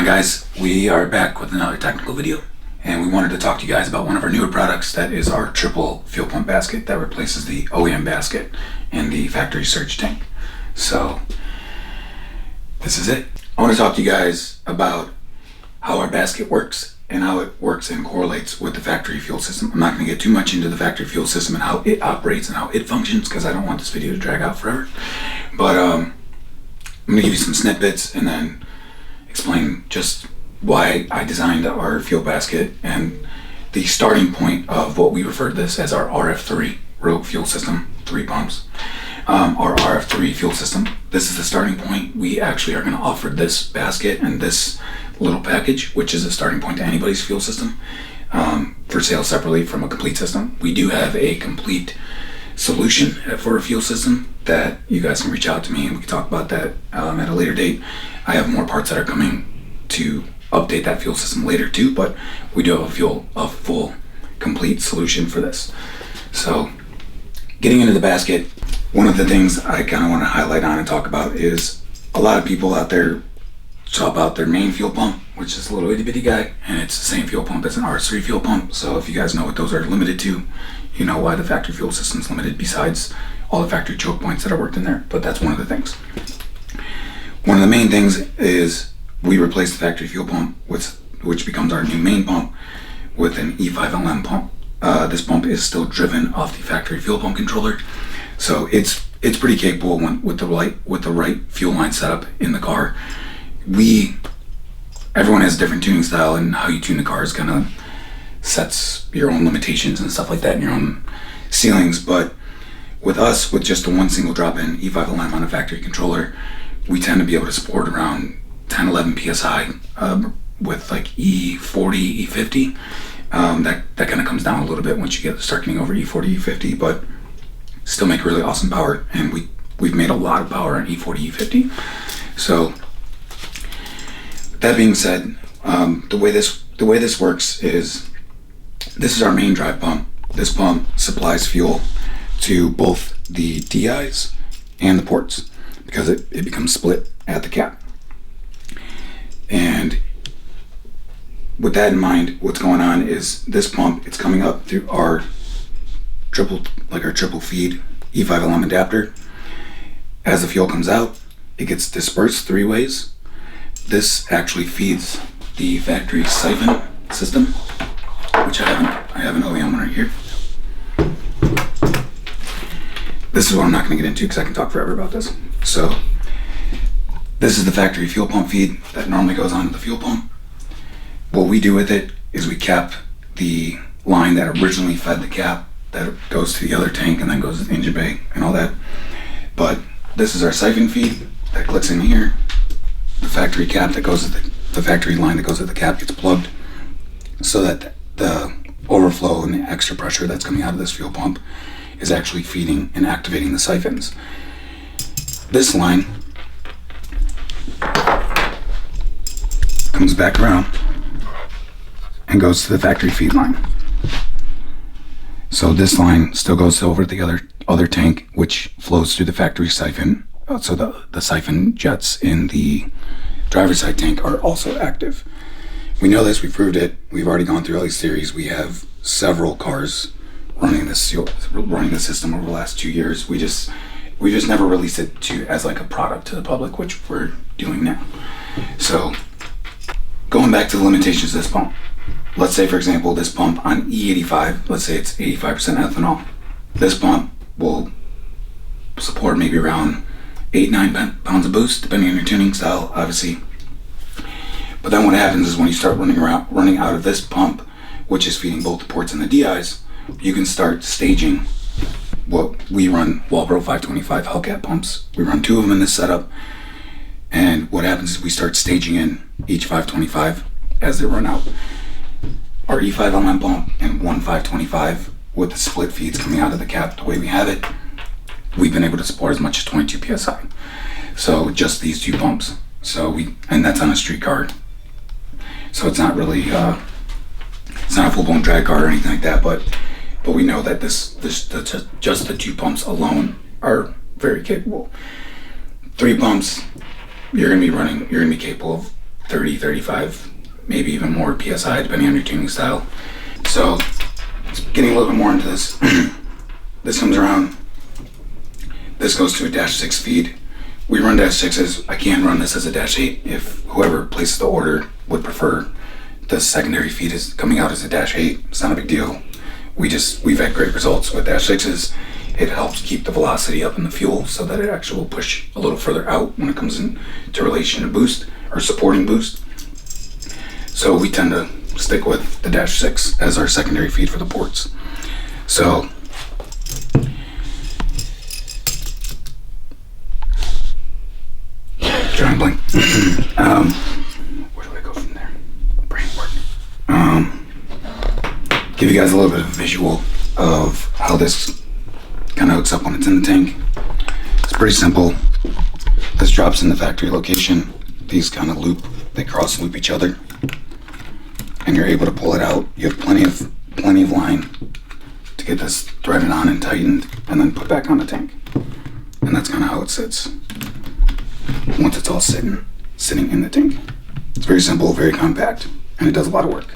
Guys, we are back with another technical video, and we wanted to talk to you guys about one of our newer products, that is our triple fuel pump basket that replaces the OEM basket and the factory surge tank. So this is it. I want to talk to you guys about how our basket works and how it works and correlates with the factory fuel system. I'm not going to get too much into the factory fuel system and how it operates and how it functions, because I don't want this video to drag out forever. But I'm going to give you some snippets and then explain just why I designed our fuel basket and the starting point of what we refer to this as our RF-3 rogue fuel system, 3 pumps. Our RF-3 fuel system, this is the starting point. We actually are going to offer this basket and this little package, which is a starting point to anybody's fuel system, for sale separately from a complete system. We do have a complete solution for a fuel system that you guys can reach out to me and we can talk about that at a later date. I have more parts that are coming to update that fuel system later too, but we do have a full complete solution for this. So getting into the basket, one of the things I kind of want to highlight on and talk about is a lot of people out there talk about their main fuel pump, which is a little itty bitty guy, and it's the same fuel pump as an RS3 fuel pump. So if you guys know what those are limited to, you know why the factory fuel system is limited, besides all the factory choke points that are worked in there. But that's one of the things. One of the main things is we replace the factory fuel pump, which becomes our new main pump, with an E5LM pump. This pump is still driven off the factory fuel pump controller, so it's pretty capable with the right fuel line setup in the car. Everyone has a different tuning style, and how you tune the cars kind of sets your own limitations and stuff like that, and your own ceilings. But with us, with just the one single drop-in E5LM on a factory controller, we tend to be able to support around 10-11 psi with like E40, E50. That kind of comes down a little bit once you start getting over E40, E50, but still make really awesome power. And we've made a lot of power on E40, E50. So that being said, the way this works is, this is our main drive pump. This pump supplies fuel to both the DIs and the ports, because it becomes split at the cap. And with that in mind, what's going on is this pump, it's coming up through our triple feed E5LM adapter. As the fuel comes out, it gets dispersed 3 ways. This actually feeds the factory siphon system, which I have an OEM one right here. This is what I'm not going to get into because I can talk forever about this. So this is the factory fuel pump feed that normally goes onto the fuel pump. What we do with it is we cap the line that originally fed the cap that goes to the other tank and then goes to the engine bay and all that. But this is our siphon feed that clicks in here. The factory cap that goes to the factory line that goes to the cap gets plugged, so that the overflow and the extra pressure that's coming out of this fuel pump is actually feeding and activating the siphons. This line comes back around and goes to the factory feed line. So this line still goes over to the other tank, which flows through the factory siphon. So the siphon jets in the driver's side tank are also active. We know this, we proved it. We've already gone through all these theories. We have several cars running the system over the last 2 years. We just never released it as like a product to the public, which we're doing now. So going back to the limitations of this pump, let's say for example this pump on E85, let's say it's 85% ethanol. This pump will support maybe around 8-9 pounds of boost, depending on your tuning style, obviously. But then what happens is, when you start running out of this pump, which is feeding both the ports and the DIs, you can start staging what we run Walbro 525 Hellcat pumps. We run 2 of them in this setup, and what happens is we start staging in each 525 as they run out. Our E5LM pump and one 525 with the split feeds coming out of the cap the way we have it, we've been able to support as much as 22 psi. So just these 2 pumps. And that's on a street car. So it's not really it's not a full-blown drag car or anything like that, but we know that just the 2 pumps alone are very capable. 3 pumps, you're gonna be capable of 30, 35, maybe even more PSI, depending on your tuning style. So, getting a little bit more into this. This comes around, this goes to a -6 feed. We run -6s. I can run this as a -8 if whoever places the order would prefer the secondary feed is coming out as a -8. It's not a big deal. We've had great results with -6s. It helps keep the velocity up in the fuel so that it actually will push a little further out when it comes into relation to boost or supporting boost. So we tend to stick with the -6 as our secondary feed for the ports. So trying to blink. Where do I go from there? Brain work. Give you guys a little bit of a visual of how this kind of hooks up when it's in the tank. It's pretty simple. This drops in the factory location. These kind of loop, they cross loop each other, and you're able to pull it out. You have plenty of line to get this threaded on and tightened, and then put back on the tank. And that's kind of how it sits once it's all sitting in the tank. It's very simple, very compact, and it does a lot of work.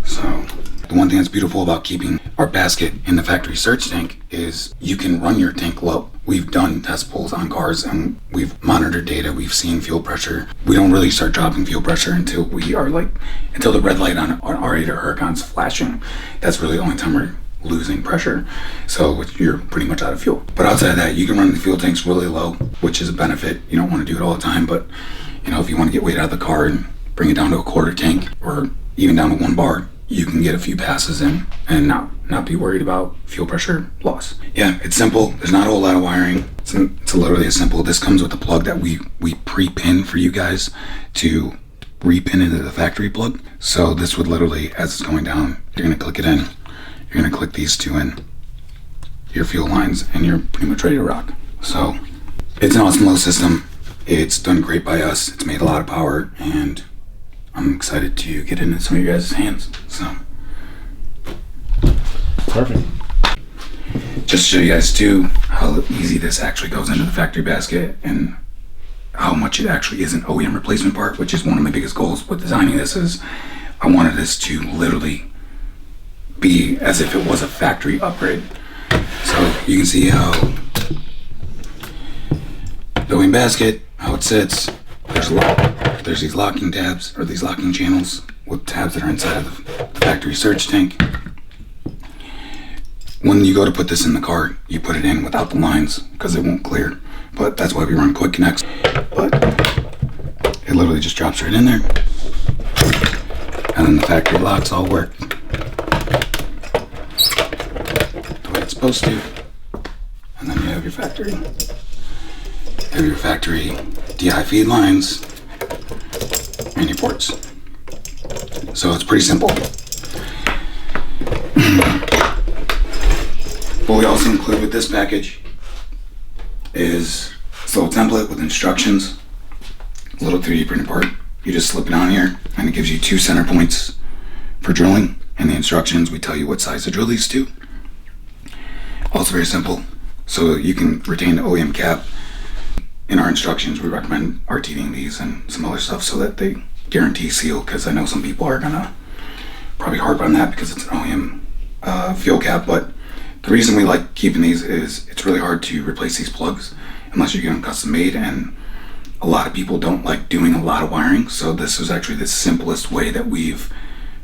So the one thing that's beautiful about keeping our basket in the factory surge tank is you can run your tank low. We've done test pulls on cars and we've monitored data. We've seen fuel pressure. We don't really start dropping fuel pressure until the red light on our R8 or Huracan's flashing. That's really the only time we're losing pressure. So you're pretty much out of fuel. But outside of that, you can run the fuel tanks really low, which is a benefit. You don't want to do it all the time, but if you want to get weight out of the car and bring it down to a quarter tank or even down to 1 bar, you can get a few passes in and not be worried about fuel pressure loss. Yeah, it's simple. There's not a whole lot of wiring. It's literally as simple. This comes with a plug that we pre-pin for you guys to re-pin into the factory plug. So this would literally, as it's going down, you're going to click it in. You're going to click these two in, your fuel lines, and you're pretty much ready to rock. So it's an awesome little system. It's done great by us. It's made a lot of power, and I'm excited to get it into some of your guys' hands. So perfect. Just to show you guys too how easy this actually goes into the factory basket and how much it actually is an OEM replacement part, which is one of my biggest goals with designing this. Is I wanted this to literally be as if it was a factory upgrade. So you can see how the OEM basket, how it sits. There's these locking tabs, or these locking channels with tabs that are inside of the factory surge tank. When you go to put this in the car, you put it in without the lines because it won't clear. But that's why we run quick connects. But it literally just drops right in there. And then the factory locks all work the way it's supposed to. And then you have your factory DI feed lines and your ports. So it's pretty simple. What we also include with this package is this little template with instructions, a little 3D printed part. You just slip it on here and it gives you 2 center points for drilling. And the instructions, we tell you what size to drill these to. Also very simple, so you can retain the OEM cap. In our instructions, we recommend RTDing these and some other stuff so that they guarantee seal, because I know some people are gonna probably harp on that because it's an OEM fuel cap. But the reason we like keeping these is it's really hard to replace these plugs unless you get them custom made, and a lot of people don't like doing a lot of wiring. So this is actually the simplest way that we've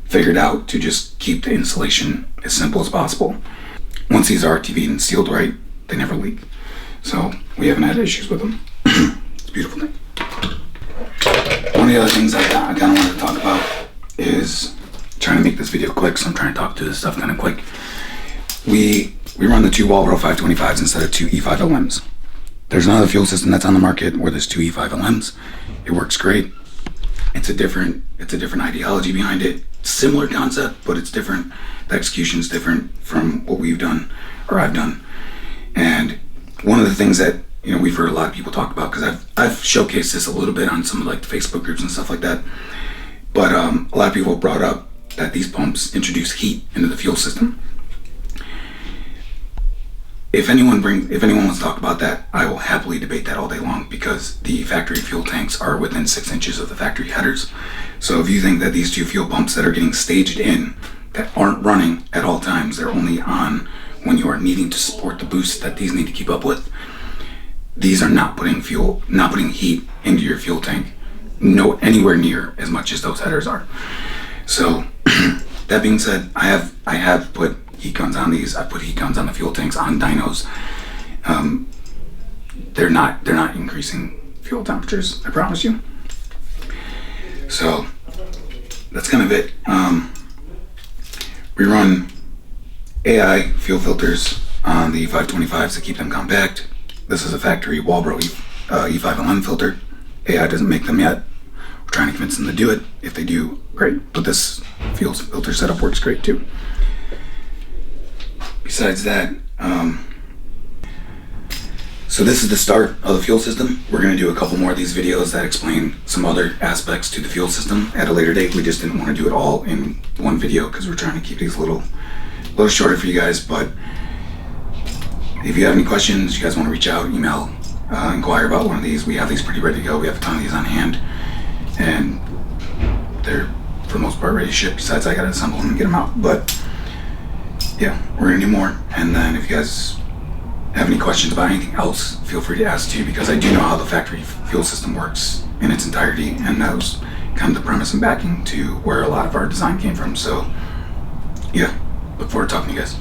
figured out to just keep the installation as simple as possible. Once these are RTV'd and sealed right, they never leak. So we haven't had issues with them. It's a beautiful thing. One of the other things I kind of wanted to talk about is trying to make this video quick, so I'm trying to talk through this stuff kind of quick. We run the 2 Walbro 525s instead of 2 E5 LMs. There's another fuel system that's on the market where there's 2 E5 LMs. It works great. It's a different ideology behind it. Similar concept, but it's different. The execution's different from what we've done or I've done. And one of the things that we've heard a lot of people talk about, because I've showcased this a little bit on some of the Facebook groups and stuff like that. But a lot of people brought up that these pumps introduce heat into the fuel system. if anyone wants to talk about that, I will happily debate that all day long, because the factory fuel tanks are within 6 inches of the factory headers. So if you think that these two fuel pumps that are getting staged in, that aren't running at all times, they're only on when you are needing to support the boost that these need to keep up with, these are not putting heat into your fuel tank, anywhere near as much as those headers are. So that being said, I have put heat guns on these. I put heat guns on the fuel tanks on dynos. They're not increasing fuel temperatures, I promise you. So that's kind of it. We run AI fuel filters on the 525s to keep them compact. This is a factory Walbro E511 filter. AI doesn't make them yet. We're trying to convince them to do it. If they do, great. But this fuel filter setup works great too. Besides that, so this is the start of the fuel system. We're going to do a couple more of these videos that explain some other aspects to the fuel system at a later date. We just didn't want to do it all in one video because we're trying to keep these a little shorter for you guys. But if you have any questions, you guys want to reach out, email, inquire about one of these. We have these pretty ready to go. We have a ton of these on hand, and they're for the most part ready to ship. Besides, I got to assemble them and get them out. But yeah, we're going to do more. And then if you guys have any questions about anything else, feel free to ask too, because I do know how the factory fuel system works in its entirety, and that was kind of the premise and backing to where a lot of our design came from. So yeah, look forward to talking to you guys.